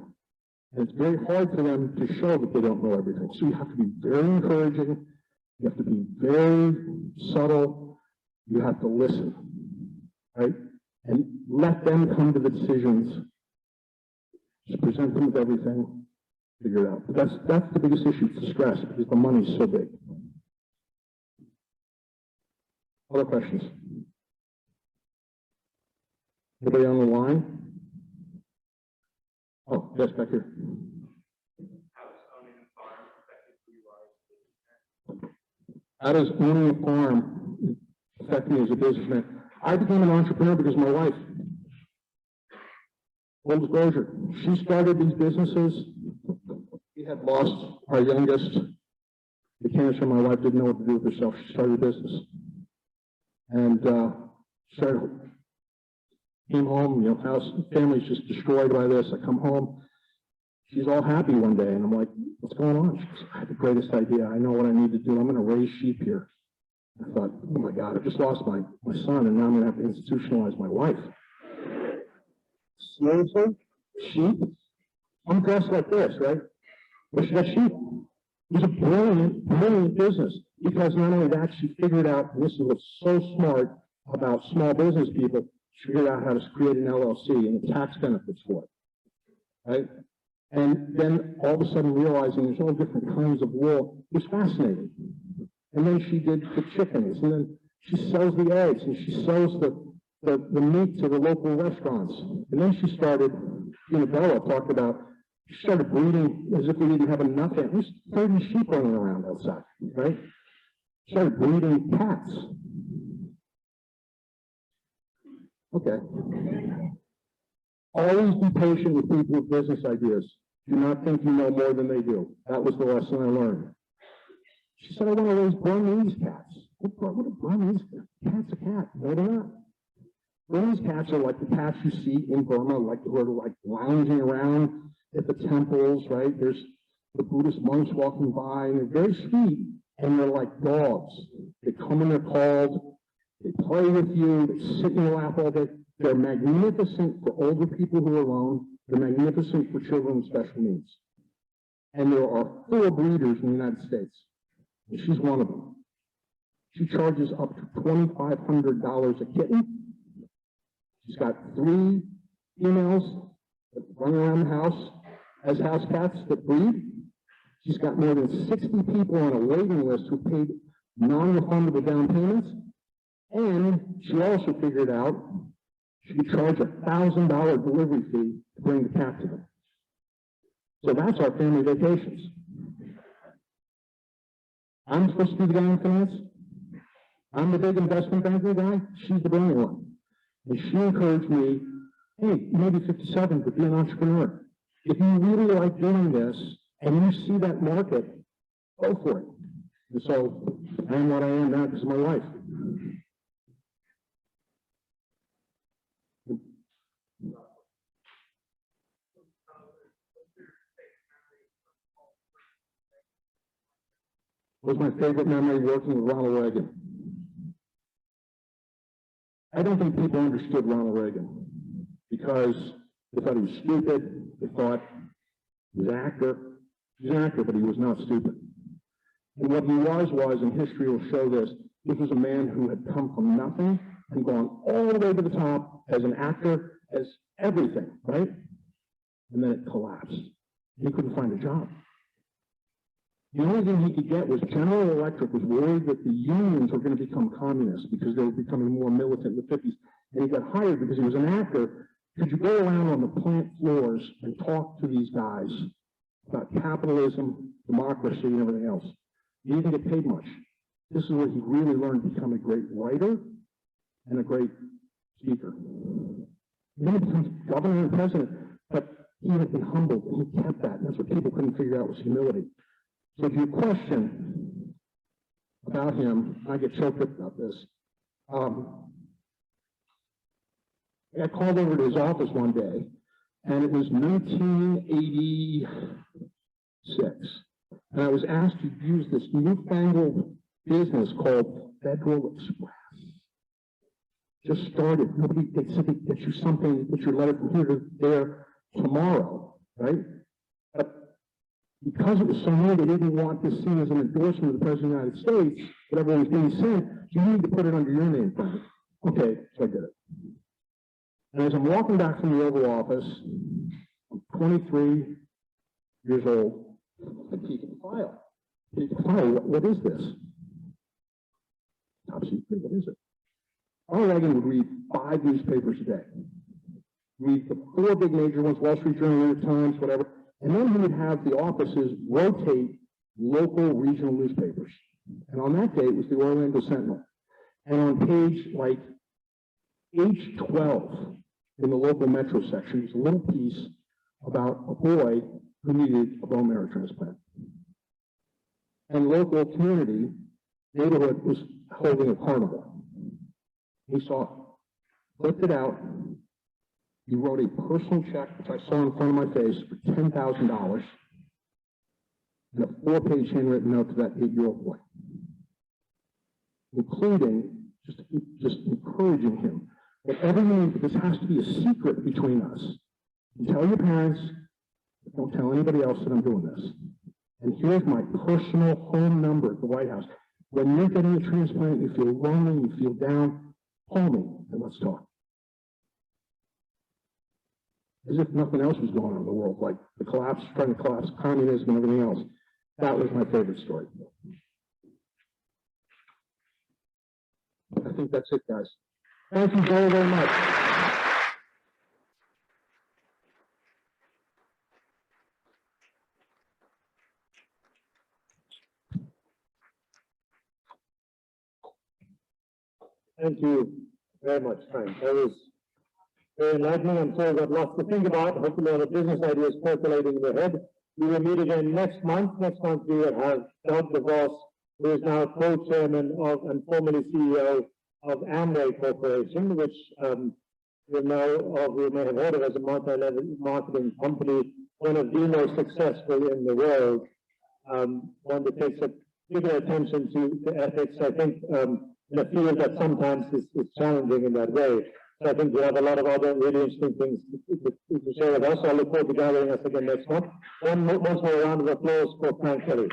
And it's very hard for them to show that they don't know everything. So you have to be very encouraging. You have to be very subtle. You have to listen, right? And let them come to the decisions. Just present them with everything, figure it out. But that's the biggest issue, it's the stress, because the money's so big. Other questions? Anybody on the line? Oh, yes, back here. How does owning a farm affect me as a businessman? I became an entrepreneur because of my wife. Full disclosure, she started these businesses. We had lost our youngest to cancer. My wife didn't know what to do with herself. She started a business. And came home, house, family's just destroyed by this. I come home, she's all happy one day, and I'm like, what's going on? She goes, I had the greatest idea. I know what I need to do. I'm going to raise sheep here. I thought, oh my God, I just lost my son, and now I'm going to have to institutionalize my wife. Seriously? Sheep? I'm dressed like this, right? But she got sheep. It was a brilliant, brilliant business, because not only that, she figured out, and this is what's so smart about small business people, she figured out how to create an LLC and the tax benefits for it, right? And then all of a sudden realizing there's all different kinds of wool, it was fascinating. And then she did the chickens, and then she sells the eggs, and she sells the the meat to the local restaurants. And then she started, Bella talked about, she started breeding as if we didn't have enough. There's 30 sheep running around outside, right? She started breeding cats. Okay. Always be patient with people with business ideas. Do not think you know more than they do. That was the lesson I learned. She said, I want to raise Burmese cats. What are Burmese cats? Cat's a cat. No, they're not. Burmese cats are like the cats you see in Burma, like who are like lounging around at the temples, right? There's the Buddhist monks walking by, and they're very sweet, and they're like dogs. They come and they're called, they play with you, they sit in your lap all day. They're magnificent for older people who are alone. They're magnificent for children with special needs. And there are 4 breeders in the United States. And she's one of them. She charges up to $2,500 a kitten. She's got 3 females that run around the house as house cats that breed. She's got more than 60 people on a waiting list who paid non-refundable down payments. And she also figured out she could charge a $1,000 delivery fee to bring the cat to them. So that's our family vacations. I'm supposed to be the guy in finance. I'm the big investment banker guy. She's the brilliant one. And she encouraged me, hey, maybe 57, but be an entrepreneur. If you really like doing this and you see that market, go for it. And so I am what I am now because of my wife. What was my favorite memory working with Ronald Reagan? I don't think people understood Ronald Reagan because they thought he was stupid. They thought he was an actor. He was an actor, but he was not stupid. And what he was, and history will show this was a man who had come from nothing and gone all the way to the top as an actor, as everything, right? And then it collapsed. He couldn't find a job. The only thing he could get was General Electric was worried that the unions were going to become communists because they were becoming more militant in the 50s. And he got hired because he was an actor. Could you go around on the plant floors and talk to these guys about capitalism, democracy, and everything else? He didn't get paid much. This is where he really learned to become a great writer and a great speaker. Then he becomes governor and president, but he had been humbled, and he kept that. And that's what people couldn't figure out was humility. So if you question about him, I get choked up about this. I called over to his office one day, and it was 1986. And I was asked to use this newfangled business called Federal Express. Just started. They said they get you something, get your letter from here to there tomorrow, right? But because it was so new, they didn't want this seen as an endorsement of the President of the United States, whatever was being sent, you need to put it under your name, Frank. Okay, so I did it. And as I'm walking back from the Oval Office, I'm 23 years old, I keep the file. What is this? Top secret, what is it? Ronald Reagan would read 5 newspapers a day. Read the 4 big major ones, Wall Street Journal, New York Times, whatever. And then he would have the offices rotate local regional newspapers. And on that day, it was the Orlando Sentinel. And on page like H12 in the local metro section, was a little piece about a boy who needed a bone marrow transplant. And local community, neighborhood was holding a carnival. He saw it, flipped it out. He wrote a personal check, which I saw in front of my face, for $10,000, and a 4-page handwritten note to that 8-year-old boy, including just encouraging him. Whatever you need, this has to be a secret between us. You tell your parents, but don't tell anybody else that I'm doing this. And here's my personal home number at the White House. When you're getting a transplant, you feel lonely, you feel down, call me and let's talk. As if nothing else was going on in the world, like the collapse, trying to collapse communism and everything else. That was my favorite story. I think that's it, guys. Thank you very, very much. Thank you very much, Frank. That was very enlightening. I'm sure you've got lots to think about. Hopefully, all the business ideas percolating in your head. We will meet again next month. Next month, we will have Doug DeVos, who is now co-chairman of and formerly CEO of Amway Corporation, which you know of, you may have heard of as a multi-level marketing company, one of the most successful in the world, one that takes a bigger attention to ethics. I think in a field that sometimes is challenging in that way. So I think we have a lot of other really interesting things to share with us. So I look forward to gathering us again next month. Once more round of applause for Frank Kelly.